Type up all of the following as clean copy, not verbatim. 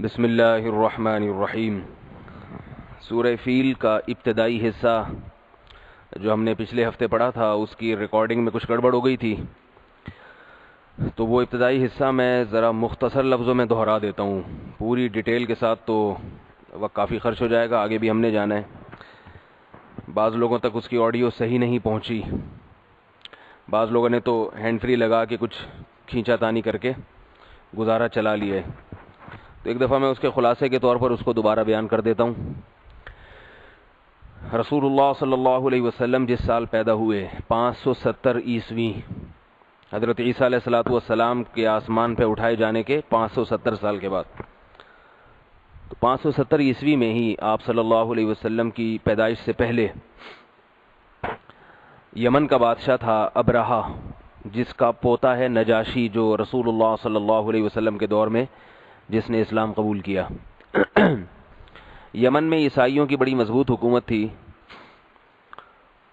بسم اللہ الرحمن الرحیم۔ سورہ فیل کا ابتدائی حصہ جو ہم نے پچھلے ہفتے پڑھا تھا اس کی ریکارڈنگ میں کچھ گڑبڑ ہو گئی تھی، تو وہ ابتدائی حصہ میں ذرا مختصر لفظوں میں دہرا دیتا ہوں۔ پوری ڈیٹیل کے ساتھ تو وقت کافی خرچ ہو جائے گا، آگے بھی ہم نے جانا ہے۔ بعض لوگوں تک اس کی آڈیو صحیح نہیں پہنچی، بعض لوگوں نے تو ہینڈ فری لگا کے کچھ کھینچا تانی کر کے گزارا چلا لیا ہے، تو ایک دفعہ میں اس کے خلاصے کے طور پر اس کو دوبارہ بیان کر دیتا ہوں۔ رسول اللہ صلی اللہ علیہ وسلم جس سال پیدا ہوئے 570 عیسوی، حضرت عیسیٰ علیہ السلام کے آسمان پہ اٹھائے جانے کے 570 سال کے بعد، تو 570 عیسوی میں ہی آپ صلی اللہ علیہ وسلم کی پیدائش سے پہلے یمن کا بادشاہ تھا ابرہہ، جس کا پوتا ہے نجاشی، جو رسول اللہ صلی اللہ علیہ وسلم کے دور میں جس نے اسلام قبول کیا۔ یمن میں عیسائیوں کی بڑی مضبوط حکومت تھی،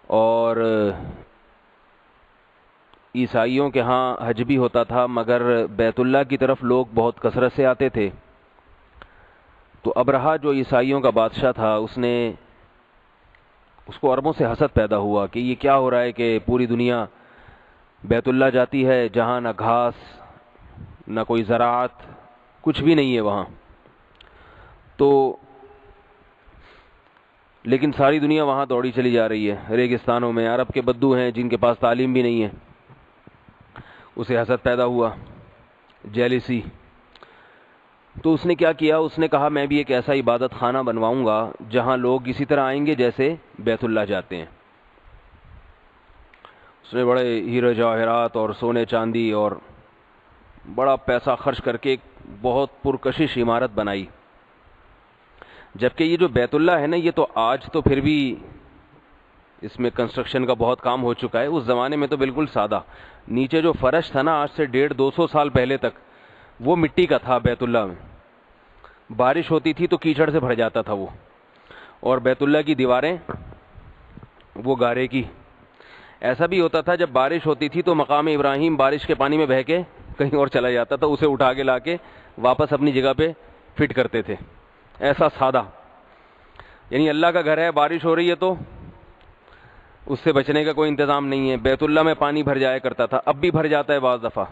اور عیسائیوں کے ہاں حج بھی ہوتا تھا، مگر بیت اللہ کی طرف لوگ بہت کثرت سے آتے تھے۔ تو ابرہہ جو عیسائیوں کا بادشاہ تھا، اس کو عربوں سے حسد پیدا ہوا کہ یہ کیا ہو رہا ہے کہ پوری دنیا بیت اللہ جاتی ہے، جہاں نہ گھاس نہ کوئی زراعت، کچھ بھی نہیں ہے وہاں، تو لیکن ساری دنیا وہاں دوڑی چلی جا رہی ہے ریگستانوں میں۔ عرب کے بدو ہیں جن کے پاس تعلیم بھی نہیں ہے، اسے حسد پیدا ہوا، جیلیسی۔ تو اس نے کیا کیا، اس نے کہا میں بھی ایک ایسا عبادت خانہ بنواؤں گا جہاں لوگ اسی طرح آئیں گے جیسے بیت اللہ جاتے ہیں۔ اس نے بڑے ہیرے جواہرات اور سونے چاندی اور بڑا پیسہ خرچ کر کے ایک بہت پرکشش عمارت بنائی۔ جبکہ یہ جو بیت اللہ ہے نا، یہ تو آج تو پھر بھی اس میں کنسٹرکشن کا بہت کام ہو چکا ہے، اس زمانے میں تو بالکل سادہ، نیچے جو فرش تھا نا، آج سے 150-200 سال پہلے تک وہ مٹی کا تھا۔ بیت اللہ میں بارش ہوتی تھی تو کیچڑ سے بھر جاتا تھا وہ، اور بیت اللہ کی دیواریں وہ گارے کی۔ ایسا بھی ہوتا تھا جب بارش ہوتی تھی تو مقام ابراہیم بارش کے پانی میں بہہ کے کہیں اور چلا جاتا تھا، اسے اٹھا کے لا کے واپس اپنی جگہ پہ فٹ کرتے تھے، ایسا سادہ۔ یعنی اللہ کا گھر ہے، بارش ہو رہی ہے تو اس سے بچنے کا کوئی انتظام نہیں ہے۔ بیت اللہ میں پانی بھر جایا کرتا تھا، اب بھی بھر جاتا ہے بعض دفعہ،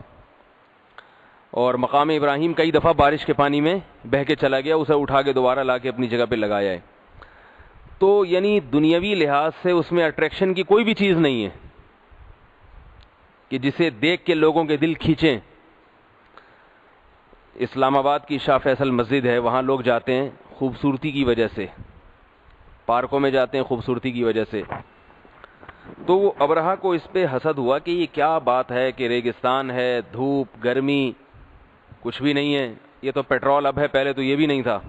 اور مقام ابراہیم کئی دفعہ بارش کے پانی میں بہہ کے چلا گیا، اسے اٹھا کے دوبارہ لا کے اپنی جگہ پہ لگایا ہے۔ تو یعنی دنیاوی لحاظ سے اس میں اٹریکشن کی کوئی بھی چیز نہیں ہے کہ جسے دیکھ کے لوگوں کے دل کھینچیں۔ اسلام آباد کی شاہ فیصل مسجد ہے، وہاں لوگ جاتے ہیں خوبصورتی کی وجہ سے، پارکوں میں جاتے ہیں خوبصورتی کی وجہ سے۔ تو وہ ابرہہ کو اس پہ حسد ہوا کہ یہ کیا بات ہے کہ ریگستان ہے، دھوپ گرمی کچھ بھی نہیں ہے، یہ تو پیٹرول اب ہے، پہلے تو یہ بھی نہیں تھا۔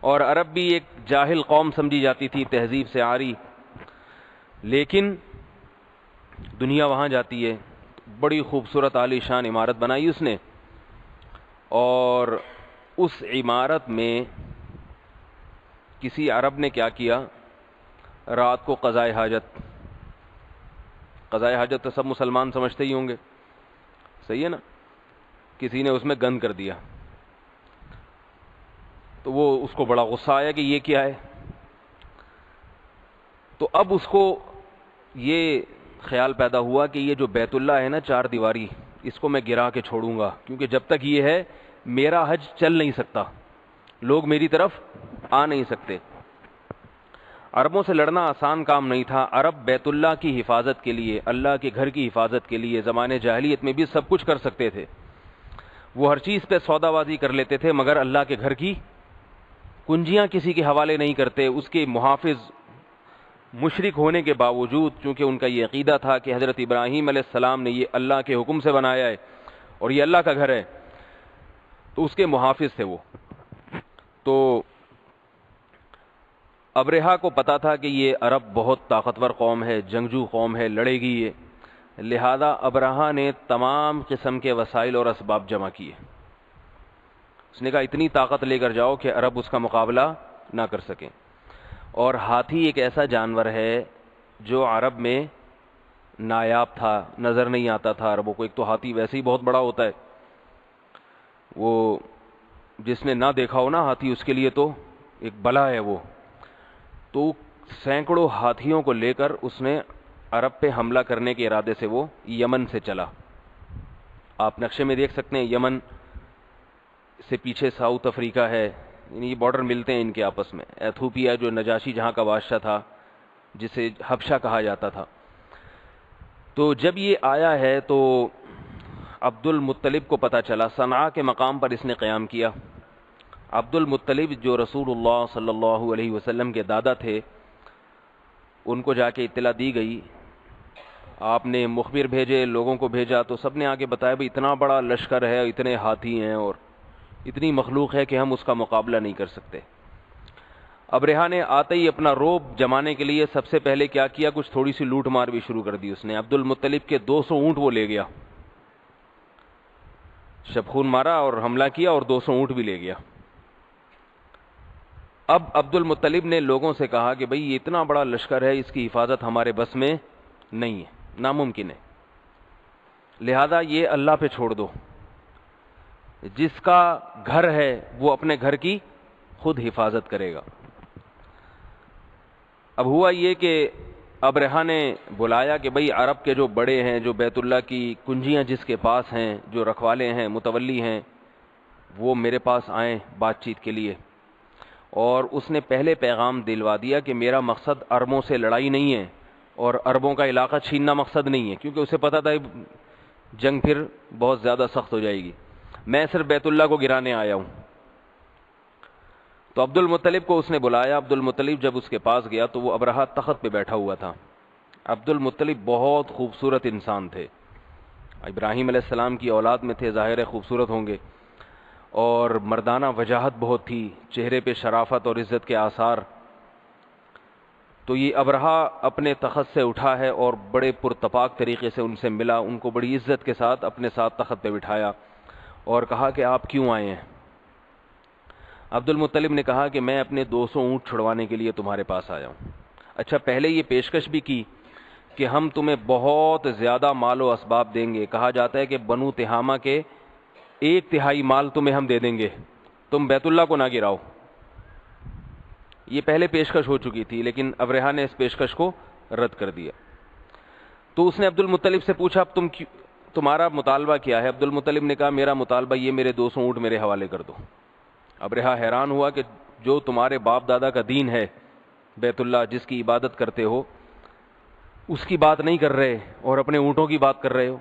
اور عرب بھی ایک جاہل قوم سمجھی جاتی تھی، تہذیب سے عاری، لیکن دنیا وہاں جاتی ہے۔ بڑی خوبصورت عالی شان عمارت بنائی اس نے، اور اس عمارت میں کسی عرب نے کیا کیا، رات کو قضائے حاجت، قضائے حاجت تو سب مسلمان سمجھتے ہی ہوں گے، صحیح ہے نا، کسی نے اس میں گند کر دیا، تو وہ اس کو بڑا غصہ آیا کہ یہ کیا ہے۔ تو اب اس کو یہ خیال پیدا ہوا کہ یہ جو بیت اللہ ہے نا، 4 دیواری، اس کو میں گرا کے چھوڑوں گا، کیونکہ جب تک یہ ہے میرا حج چل نہیں سکتا، لوگ میری طرف آ نہیں سکتے۔ عربوں سے لڑنا آسان کام نہیں تھا۔ عرب بیت اللہ کی حفاظت کے لیے، اللہ کے گھر کی حفاظت کے لیے زمانے جاہلیت میں بھی سب کچھ کر سکتے تھے، وہ ہر چیز پہ سودا بازی کر لیتے تھے، مگر اللہ کے گھر کی کنجیاں کسی کے حوالے نہیں کرتے۔ اس کے محافظ مشرک ہونے کے باوجود، چونکہ ان کا یہ عقیدہ تھا کہ حضرت ابراہیم علیہ السلام نے یہ اللہ کے حکم سے بنایا ہے اور یہ اللہ کا گھر ہے، تو اس کے محافظ تھے وہ۔ تو ابرہہ کو پتا تھا کہ یہ عرب بہت طاقتور قوم ہے، جنگجو قوم ہے، لڑے گی یہ، لہذا ابرہہ نے تمام قسم کے وسائل اور اسباب جمع کیے۔ اس نے کہا اتنی طاقت لے کر جاؤ کہ عرب اس کا مقابلہ نہ کر سکیں۔ اور ہاتھی ایک ایسا جانور ہے جو عرب میں نایاب تھا، نظر نہیں آتا تھا عربوں کو۔ ایک تو ہاتھی ویسے ہی بہت بڑا ہوتا ہے، وہ جس نے نہ دیکھا ہو نا ہاتھی، اس کے لیے تو ایک بلا ہے وہ. تو سینکڑوں ہاتھیوں کو لے کر اس نے عرب پہ حملہ کرنے کے ارادے سے وہ یمن سے چلا. آپ نقشے میں دیکھ سکتے ہیں یمن سے پیچھے ساؤتھ افریقہ ہے، یعنی یہ بارڈر ملتے ہیں ان کے آپس میں. ایتھوپیا جو نجاشی جہاں کا بادشاہ تھا جسے حبشہ کہا جاتا تھا. تو جب یہ آیا ہے تو عبد المطلب کو پتہ چلا، صنعاء کے مقام پر اس نے قیام کیا. عبد المطلب جو رسول اللہ صلی اللہ علیہ وسلم کے دادا تھے، ان کو جا کے اطلاع دی گئی. آپ نے مخبر بھیجے، لوگوں کو بھیجا، تو سب نے آگے بتایا بھئی اتنا بڑا لشکر ہے، اتنے ہاتھی ہیں اور اتنی مخلوق ہے کہ ہم اس کا مقابلہ نہیں کر سکتے. ابرہہ نے آتے ہی اپنا روب جمانے کے لیے سب سے پہلے کیا کیا، کچھ تھوڑی سی لوٹ مار بھی شروع کر دی اس نے. عبد المطلب کے 200 اونٹ وہ لے گیا، شبخون مارا اور حملہ کیا اور 200 اونٹ بھی لے گیا. اب عبد المطلب نے لوگوں سے کہا کہ بھئی یہ اتنا بڑا لشکر ہے، اس کی حفاظت ہمارے بس میں نہیں ہے، ناممکن ہے، لہذا یہ اللہ پہ چھوڑ دو. جس کا گھر ہے وہ اپنے گھر کی خود حفاظت کرے گا. اب ہوا یہ کہ ابرہہ نے بلایا کہ بھئی عرب کے جو بڑے ہیں، جو بیت اللہ کی کنجیاں جس کے پاس ہیں، جو رکھوالے ہیں، متولی ہیں، وہ میرے پاس آئیں بات چیت کے لیے. اور اس نے پہلے پیغام دلوا دیا کہ میرا مقصد عربوں سے لڑائی نہیں ہے اور عربوں کا علاقہ چھیننا مقصد نہیں ہے، کیونکہ اسے پتا تھا جنگ پھر بہت زیادہ سخت ہو جائے گی. میں صرف بیت اللہ کو گرانے آیا ہوں. تو عبد المطلب کو اس نے بلایا. عبد المطلب جب اس کے پاس گیا تو وہ ابرہہ تخت پہ بیٹھا ہوا تھا. عبد المطلب بہت خوبصورت انسان تھے، ابراہیم علیہ السلام کی اولاد میں تھے، ظاہر ہے خوبصورت ہوں گے، اور مردانہ وجاہت بہت تھی، چہرے پہ شرافت اور عزت کے آثار. تو یہ ابرہہ اپنے تخت سے اٹھا ہے اور بڑے پرتپاک طریقے سے ان سے ملا، ان کو بڑی عزت کے ساتھ اپنے ساتھ تخت پہ بٹھایا اور کہا کہ آپ کیوں آئے ہیں؟ عبد المطلب نے کہا کہ میں اپنے 200 اونٹ چھڑوانے کے لیے تمہارے پاس آیا ہوں. اچھا، پہلے یہ پیشکش بھی کی کہ ہم تمہیں بہت زیادہ مال و اسباب دیں گے. کہا جاتا ہے کہ بنو تہامہ کے 1/3 مال تمہیں ہم دے دیں گے، تم بیت اللہ کو نہ گراؤ. یہ پہلے پیشکش ہو چکی تھی، لیکن ابرہہ نے اس پیشکش کو رد کر دیا. تو اس نے عبد المطلب سے پوچھا اب تمہارا مطالبہ کیا ہے؟ عبد المطلب نے کہا میرا مطالبہ یہ، میرے 200 اونٹ میرے حوالے کر دو. ابرہہ حیران ہوا کہ جو تمہارے باپ دادا کا دین ہے، بیت اللہ جس کی عبادت کرتے ہو، اس کی بات نہیں کر رہے اور اپنے اونٹوں کی بات کر رہے ہو.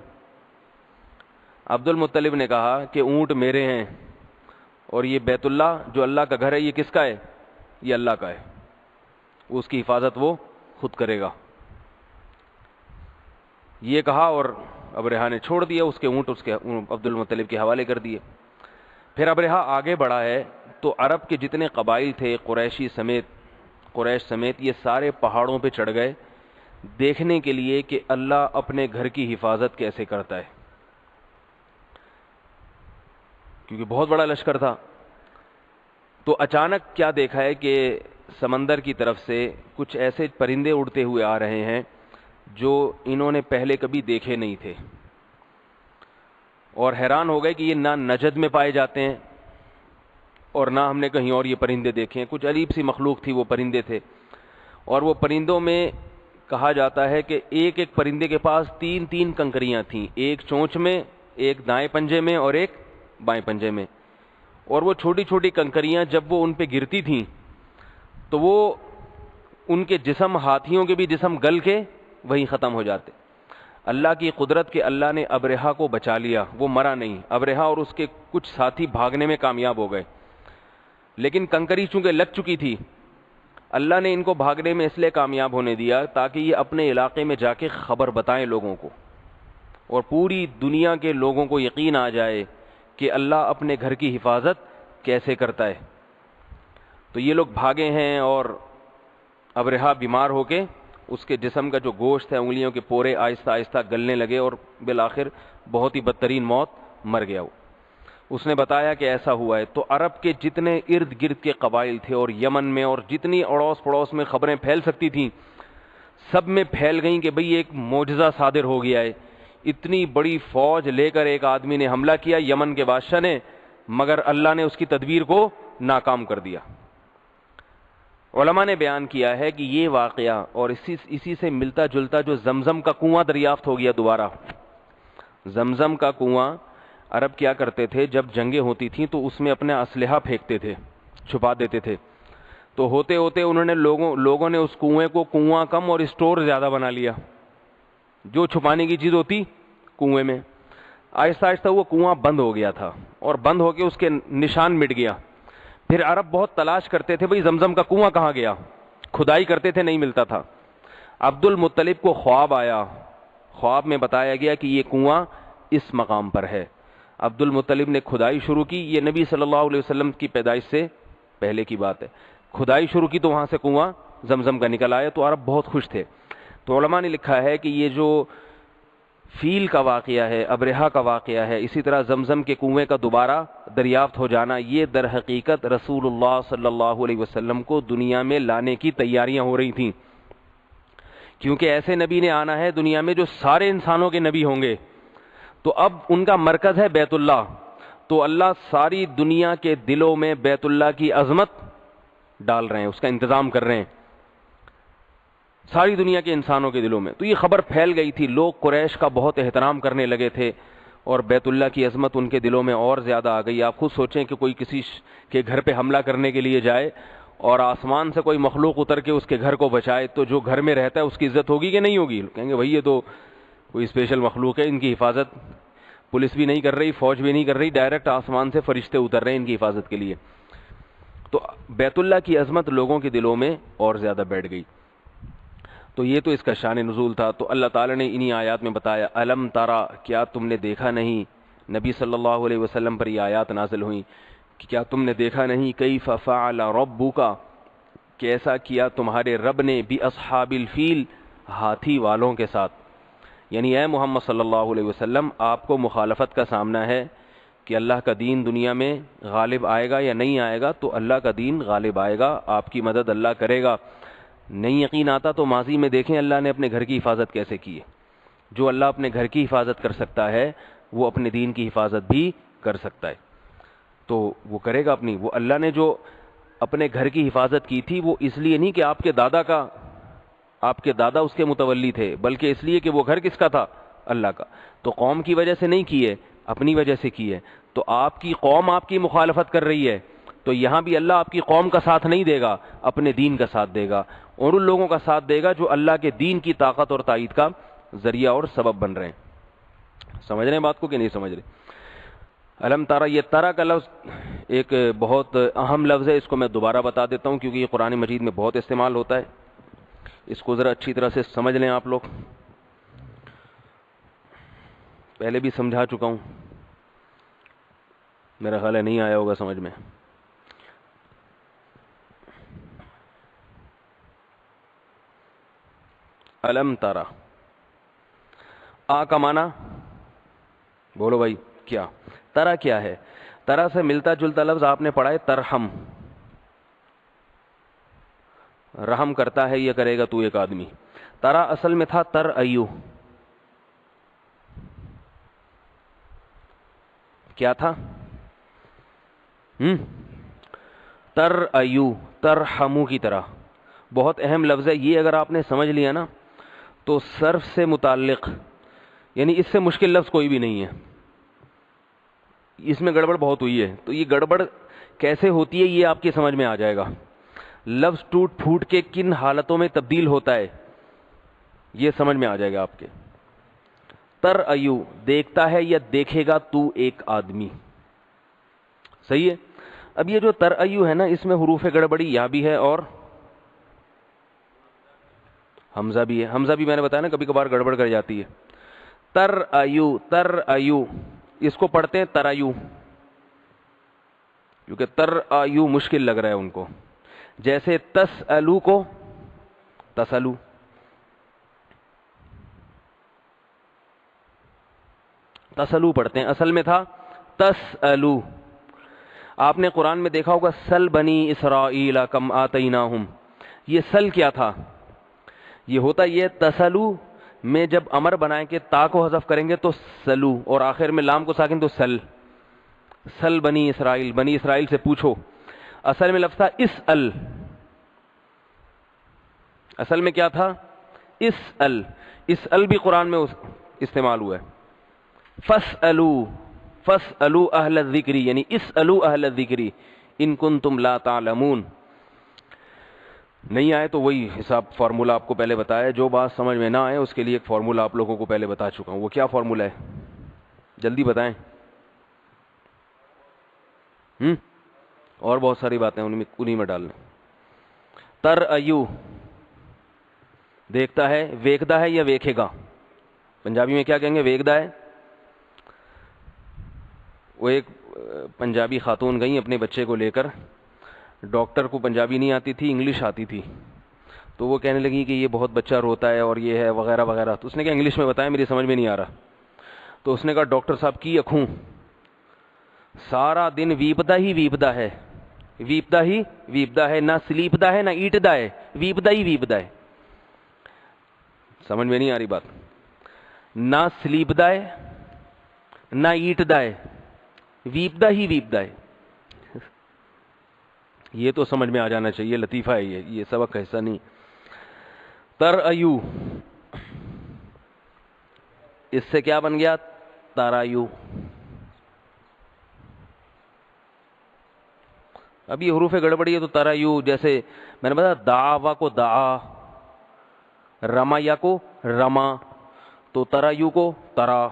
عبد المطلب نے کہا کہ اونٹ میرے ہیں اور یہ بیت اللہ جو اللہ کا گھر ہے یہ کس کا ہے؟ یہ اللہ کا ہے، اس کی حفاظت وہ خود کرے گا. یہ کہا اور ابرہہ نے چھوڑ دیا، اس کے اونٹ عبد المطلب کے حوالے کر دیے. پھر ابرہہ آگے بڑھا ہے تو عرب کے جتنے قبائل تھے، قریش سمیت یہ سارے پہاڑوں پہ چڑھ گئے دیکھنے کے لیے کہ اللہ اپنے گھر کی حفاظت کیسے کرتا ہے، کیونکہ بہت بڑا لشکر تھا. تو اچانک کیا دیکھا ہے کہ سمندر کی طرف سے کچھ ایسے پرندے اڑتے ہوئے آ رہے ہیں جو انہوں نے پہلے کبھی دیکھے نہیں تھے، اور حیران ہو گئے کہ یہ نہ نجد میں پائے جاتے ہیں اور نہ ہم نے کہیں اور یہ پرندے دیکھے ہیں. کچھ عجیب سی مخلوق تھی، وہ پرندے تھے. اور وہ پرندوں میں کہا جاتا ہے کہ ایک ایک پرندے کے پاس 3 کنکریاں تھیں، ایک چونچ میں، ایک دائیں پنجے میں اور ایک بائیں پنجے میں. اور وہ چھوٹی چھوٹی کنکریاں جب وہ ان پہ گرتی تھیں تو وہ ان کے جسم، ہاتھیوں کے بھی جسم گل کے وہیں ختم ہو جاتے. اللہ کی قدرت کے اللہ نے ابرہہ کو بچا لیا، وہ مرا نہیں. ابرہہ اور اس کے کچھ ساتھی بھاگنے میں کامیاب ہو گئے، لیکن کنکری چونکہ لگ چکی تھی، اللہ نے ان کو بھاگنے میں اس لیے کامیاب ہونے دیا تاکہ یہ اپنے علاقے میں جا کے خبر بتائیں لوگوں کو، اور پوری دنیا کے لوگوں کو یقین آ جائے کہ اللہ اپنے گھر کی حفاظت کیسے کرتا ہے. تو یہ لوگ بھاگے ہیں اور ابرہہ بیمار ہو کے اس کے جسم کا جو گوشت ہے، انگلیوں کے پورے آہستہ آہستہ گلنے لگے اور بالآخر بہت ہی بدترین موت مر گیا. اس نے بتایا کہ ایسا ہوا ہے. تو عرب کے جتنے ارد گرد کے قبائل تھے اور یمن میں اور جتنی اڑوس پڑوس میں خبریں پھیل سکتی تھیں، سب میں پھیل گئیں کہ بھئی ایک معجزہ صادر ہو گیا ہے. اتنی بڑی فوج لے کر ایک آدمی نے حملہ کیا، یمن کے بادشاہ نے، مگر اللہ نے اس کی تدبیر کو ناکام کر دیا۔ علماء نے بیان کیا ہے کہ یہ واقعہ اور اسی سے ملتا جلتا جو زمزم کا کنواں دریافت ہو گیا دوبارہ۔ زمزم کا کنواں عرب کیا کرتے تھے، جب جنگیں ہوتی تھیں تو اس میں اپنا اسلحہ پھینکتے تھے، چھپا دیتے تھے، تو ہوتے ہوتے انہوں نے لوگوں نے اس کنویں کو کنواں کم اور اسٹور زیادہ بنا لیا۔ جو چھپانے کی چیز ہوتی کنویں میں، آہستہ آہستہ وہ کنواں بند ہو گیا تھا، اور بند ہو کے اس کے نشان مٹ گیا۔ پھر عرب بہت تلاش کرتے تھے، بھئی زمزم کا کنواں کہاں گیا، کھدائی کرتے تھے، نہیں ملتا تھا۔ عبد المطلب کو خواب آیا، خواب میں بتایا گیا کہ یہ کنواں اس مقام پر ہے۔ عبد المطلب نے کھدائی شروع کی، یہ نبی صلی اللہ علیہ وسلم کی پیدائش سے پہلے کی بات ہے۔ کھدائی شروع کی تو وہاں سے کنواں زمزم کا نکل آیا، تو عرب بہت خوش تھے۔ تو علماء نے لکھا ہے کہ یہ جو فیل کا واقعہ ہے، ابرہہ کا واقعہ ہے، اسی طرح زمزم کے کنویں کا دوبارہ دریافت ہو جانا، یہ در حقیقت رسول اللہ صلی اللہ علیہ وسلم کو دنیا میں لانے کی تیاریاں ہو رہی تھیں، کیونکہ ایسے نبی نے آنا ہے دنیا میں جو سارے انسانوں کے نبی ہوں گے۔ تو اب ان کا مرکز ہے بیت اللہ، تو اللہ ساری دنیا کے دلوں میں بیت اللہ کی عظمت ڈال رہے ہیں، اس کا انتظام کر رہے ہیں ساری دنیا کے انسانوں کے دلوں میں۔ تو یہ خبر پھیل گئی تھی، لوگ قریش کا بہت احترام کرنے لگے تھے، اور بیت اللہ کی عظمت ان کے دلوں میں اور زیادہ آ گئی۔ آپ خود سوچیں کہ کوئی کسی کے گھر پہ حملہ کرنے کے لیے جائے اور آسمان سے کوئی مخلوق اتر کے اس کے گھر کو بچائے، تو جو گھر میں رہتا ہے اس کی عزت ہوگی کہ نہیں ہوگی؟ کہیں گے بھائی یہ تو کوئی اسپیشل مخلوق ہے، ان کی حفاظت پولیس بھی نہیں کر رہی، فوج بھی نہیں کر رہی، ڈائریکٹ آسمان سے فرشتے اتر رہے ہیں ان کی حفاظت کے لیے۔ تو بیت اللہ کی عظمت لوگوں کے دلوں میں اور زیادہ بیٹھ گئی۔ تو یہ تو اس کا شان نزول تھا۔ تو اللہ تعالیٰ نے انہی آیات میں بتایا، الم ترا، کیا تم نے دیکھا نہیں، نبی صلی اللہ علیہ وسلم پر یہ آیات نازل ہوئیں کہ کیا تم نے دیکھا نہیں، کیف فعل ربک، کیسا کیا تمہارے رب نے باصحاب الفیل، ہاتھی والوں کے ساتھ۔ یعنی اے محمد صلی اللہ علیہ وسلم، آپ کو مخالفت کا سامنا ہے کہ اللہ کا دین دنیا میں غالب آئے گا یا نہیں آئے گا، تو اللہ کا دین غالب آئے گا، آپ کی مدد اللہ کرے گا۔ نہیں یقین آتا تو ماضی میں دیکھیں اللہ نے اپنے گھر کی حفاظت کیسے کی ہے۔ جو اللہ اپنے گھر کی حفاظت کر سکتا ہے وہ اپنے دین کی حفاظت بھی کر سکتا ہے، تو وہ کرے گا اپنی۔ وہ اللہ نے جو اپنے گھر کی حفاظت کی تھی وہ اس لیے نہیں کہ آپ کے دادا اس کے متولی تھے، بلکہ اس لیے کہ وہ گھر کس کا تھا؟ اللہ کا۔ تو قوم کی وجہ سے نہیں کی ہے، اپنی وجہ سے کی ہے۔ تو آپ کی قوم آپ کی مخالفت کر رہی ہے، تو یہاں بھی اللہ آپ کی قوم کا ساتھ نہیں دے گا، اپنے دین کا ساتھ دے گا، اور ان لوگوں کا ساتھ دے گا جو اللہ کے دین کی طاقت اور تائید کا ذریعہ اور سبب بن رہے ہیں۔ سمجھ رہے ہیں بات کو کہ نہیں سمجھ رہے؟ الم تارا، یہ تارا کا لفظ ایک بہت اہم لفظ ہے، اس کو میں دوبارہ بتا دیتا ہوں کیونکہ یہ قرآن مجید میں بہت استعمال ہوتا ہے، اس کو ذرا اچھی طرح سے سمجھ لیں آپ لوگ۔ پہلے بھی سمجھا چکا ہوں، میرا خیال ہے نہیں آیا ہوگا سمجھ میں۔ الم تارا، آ کا معنی بولو بھائی کیا؟ ترا کیا ہے؟ ترا سے ملتا جلتا لفظ آپ نے پڑھا ہے ترحم، رحم کرتا ہے، یہ کرے گا تو ایک آدمی۔ ترا اصل میں تھا تر ایو، کیا تھا؟ تر ایو، ترحمو کی طرح، بہت اہم لفظ ہے یہ۔ اگر آپ نے سمجھ لیا نا تو صرف سے متعلق، یعنی اس سے مشکل لفظ کوئی بھی نہیں ہے۔ اس میں گڑبڑ بہت ہوئی ہے، تو یہ گڑبڑ کیسے ہوتی ہے یہ آپ کی سمجھ میں آ جائے گا۔ لفظ ٹوٹ پھوٹ کے کن حالتوں میں تبدیل ہوتا ہے یہ سمجھ میں آ جائے گا آپ کے۔ تر ایو، دیکھتا ہے یا دیکھے گا تو ایک آدمی، صحیح ہے۔ اب یہ جو تر ایو ہے نا، اس میں حروف گڑبڑی یا بھی ہے اور حمزہ بھی ہے۔ حمزہ بھی میں نے بتایا نا کبھی کبھار گڑبڑ کر جاتی ہے۔ تر ایو، تر ایو، اس کو پڑھتے ہیں ترایو، کیونکہ تر ایو مشکل لگ رہا ہے ان کو، جیسے تسالو کو تسلو۔ تسلو پڑھتے ہیں، اصل میں تھا تسالو۔ آپ نے قرآن میں دیکھا ہوگا سل بنی اسرائیل کم آتیناہم، یہ سل کیا تھا؟ یہ ہوتا یہ تسلو میں جب امر بنائیں کہ تا کو حذف کریں گے تو سلو، اور آخر میں لام کو ساکن تو سل، سل بنی اسرائیل، بنی اسرائیل سے پوچھو. اصل میں لفظ تھا اسأل. اصل میں کیا تھا؟ اسأل. اسأل بھی قرآن میں استعمال ہوا ہے. فاسألوا، فاسألوا اہل الذکر، یعنی اسألوا اہل الذکر ان کنتم لا تعلمون. نہیں آئے تو وہی حساب فارمولہ آپ کو پہلے بتایا. جو بات سمجھ میں نہ آئے اس کے لیے ایک فارمولہ آپ لوگوں کو پہلے بتا چکا ہوں. وہ کیا فارمولہ ہے؟ جلدی بتائیں. اور بہت ساری باتیں انہی میں ڈالنا. ترایو دیکھتا ہے، ویکھدا ہے یا ویکھے گا؟ پنجابی میں کیا کہیں گے؟ ویکھدا ہے. وہ ایک پنجابی خاتون گئیں اپنے بچے کو لے کر. ڈاکٹر کو پنجابی نہیں آتی تھی، انگلش آتی تھی. تو وہ کہنے لگی کہ یہ بہت بچہ روتا ہے اور یہ ہے وغیرہ وغیرہ. تو اس نے کہا انگلش میں بتایا، میری سمجھ میں نہیں آ رہا. تو اس نے کہا ڈاکٹر صاحب کی اکھوں سارا دن ویپدا ہی ویپدا ہے، ویپدا ہی ویپدا ہے، نہ سلیپدا ہے نہ ایٹدا ہے، ویپدا ہی ویپدا ہے. سمجھ میں نہیں آ رہی بات؟ نہ سلیپدا ہے نہ ایٹدا ہے، ویپدا ہی ویپدا ہے. یہ تو سمجھ میں آ جانا چاہیے، لطیفہ ہے یہ سبق کا حصہ نہیں. ترایو اس سے کیا بن گیا؟ ترایو. اب یہ حروف گڑبڑی ہے تو ترایو. جیسے میں نے بتایا دعوا کو دعا، رما یا کو رما، تو ترایو کو ترا.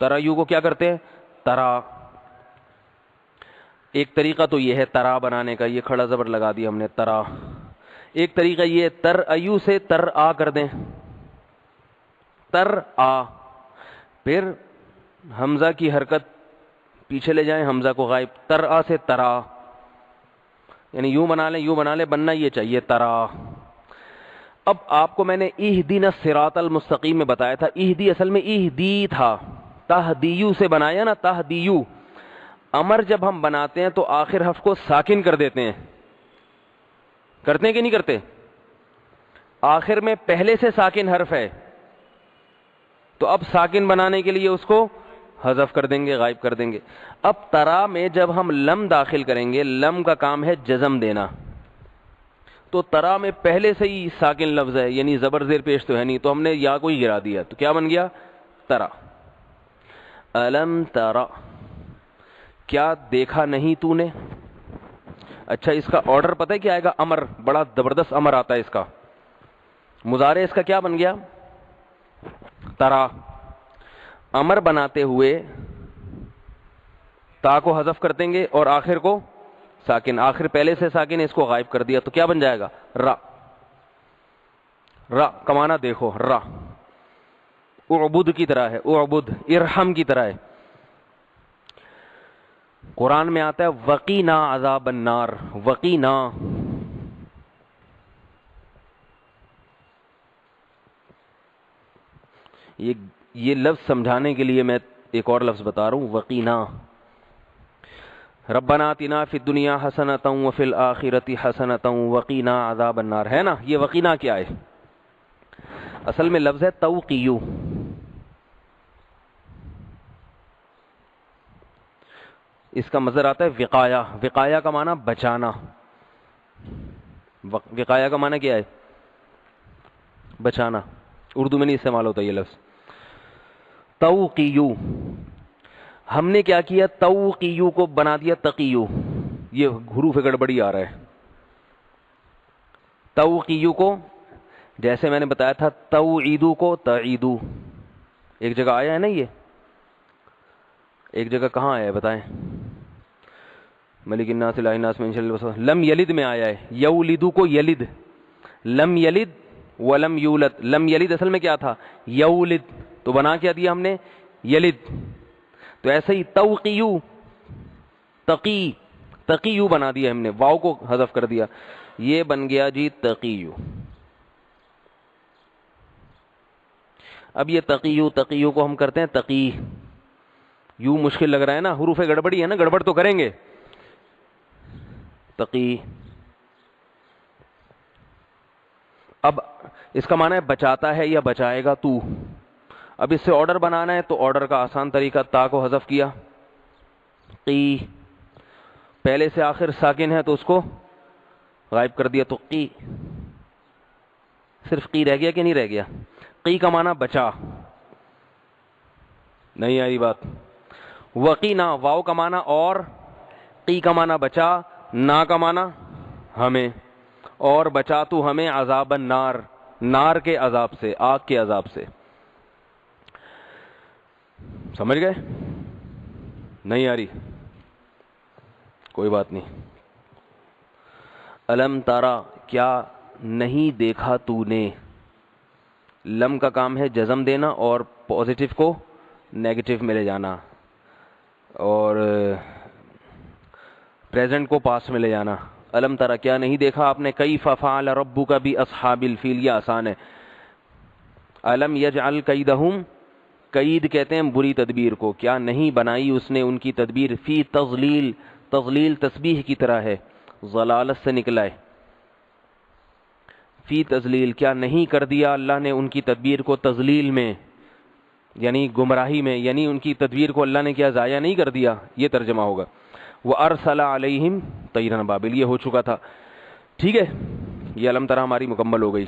ترایو کو کیا کرتے ہیں؟ ترا. ایک طریقہ تو یہ ہے ترا بنانے کا، یہ کھڑا زبر لگا دیا ہم نے ترا. ایک طریقہ یہ ترایو سے تر آ کر دیں، تر آ. پھر حمزہ کی حرکت پیچھے لے جائیں، حمزہ کو غائب، تر آ سے ترا. یعنی یوں بنا لیں، یوں بنا لیں، بننا یہ چاہیے ترا. اب آپ کو میں نے اہدنا الصراط المستقیم میں بتایا تھا، اہدی اصل میں اہدی تھا، تہدیو سے بنایا نا، تہدیو. امر جب ہم بناتے ہیں تو آخر حرف کو ساکن کر دیتے ہیں. کرتے ہیں کہ نہیں کرتے؟ آخر میں پہلے سے ساکن حرف ہے تو اب ساکن بنانے کے لیے اس کو حذف کر دیں گے، غائب کر دیں گے. اب ترا میں جب ہم لم داخل کریں گے، لم کا کام ہے جزم دینا، تو ترا میں پہلے سے ہی ساکن لفظ ہے، یعنی زبر زیر پیش تو ہے نہیں، تو ہم نے یا کو ہی گرا دیا، تو کیا بن گیا؟ ترا. الم ترا، کیا دیکھا نہیں تو نے؟ اچھا اس کا آرڈر پتہ ہے کیا آئے گا؟ امر. بڑا زبردست امر آتا ہے اس کا. مضارع اس کا کیا بن گیا؟ ترا. امر بناتے ہوئے تا کو حذف کر دیں گے اور آخر کو ساکن، آخر پہلے سے ساکن، اس کو غائب کر دیا تو کیا بن جائے گا؟ را. را کمانا دیکھو، را. اعبد کی طرح ہے، اعبد. ارحم کی طرح ہے. قرآن میں آتا ہے وقینا عذاب النار، وقینا. یہ لفظ سمجھانے کے لیے میں ایک اور لفظ بتا رہا ہوں، وقینا. ربنا آتنا فی الدنیا حسنۃ وفی الآخرۃ حسنۃ وقینا عذاب النار، ہے نا؟ یہ وقینا کیا ہے؟ اصل میں لفظ ہے توقیو. اس کا مصدر آتا ہے وقایا. وقایا کا معنی بچانا. وقایا کا معنی کیا ہے؟ بچانا. اردو میں نہیں استعمال ہوتا یہ لفظ. توقیو. ہم نے کیا کیا؟ توقیو کو بنا دیا تقیو. یہ حروف گڑبڑی آ رہا ہے. توقیو کو جیسے میں نے بتایا تھا توعیدو کو تعیدو. ایک جگہ آیا ہے نا یہ؟ ایک جگہ کہاں آیا ہے بتائیں؟ ملک الناس الہ الناس من شر الوسواس. لم یلد میں آیا ہے. یولدو کو یلد. لم یلد ولم یولد. لم یلد اصل میں کیا تھا؟ یولد. تو بنا کیا دیا ہم نے؟ یلد. تو ایسے ہی توقیو، تقی، تقیو بنا دیا ہم نے، واو کو حذف کر دیا، یہ بن گیا جی تقیو. اب یہ تقیو، تقیو کو ہم کرتے ہیں تقی. یوں مشکل لگ رہا ہے نا، حروف گڑبڑی ہے نا، گڑبڑ تو کریں گے. تقی. اب اس کا معنی ہے بچاتا ہے یا بچائے گا تو. اب اس سے آرڈر بنانا ہے تو آرڈر کا آسان طریقہ تا کو حذف کیا، قی، پہلے سے آخر ساکن ہے تو اس کو غائب کر دیا تو قی، صرف قی رہ گیا کہ نہیں رہ گیا؟ قی کا معنی بچا، نہیں آئی بات؟ وقینا، واو کا معنی اور، قی کا معنی بچا، نا کا معنی ہمیں، اور بچا تو ہمیں عذاب النار، نار کے عذاب سے، آگ کے عذاب سے. سمجھ گئے؟ نہیں آ رہی؟ کوئی بات نہیں. الم تارا، کیا نہیں دیکھا تو نے، لم کا کام ہے جزم دینا اور پازیٹو کو نیگیٹو میں لے جانا، اور پریزنٹ کو پاسٹ میں لے جانا. الم تارا، کیا نہیں دیکھا آپ نے، کیف فعل ربک باصحاب الفیل، یہ آسان ہے. الم یجعل کیدہم، قید کہتے ہیں بری تدبیر کو، کیا نہیں بنائی اس نے ان کی تدبیر، فی تضلیل، تضلیل تسبیح کی طرح ہے، ضلالت سے نکلا ہے. فی تضلیل، کیا نہیں کر دیا اللہ نے ان کی تدبیر کو تضلیل میں، یعنی گمراہی میں، یعنی ان کی تدبیر کو اللہ نے کیا ضائع نہیں کر دیا، یہ ترجمہ ہوگا. وَأَرْسَلَ عَلَيْهِمْ طَيْرًا أَبَابِيلَ، یہ ہو چکا تھا. ٹھیک ہے، یہ الم ترا ہماری مکمل ہو گئی.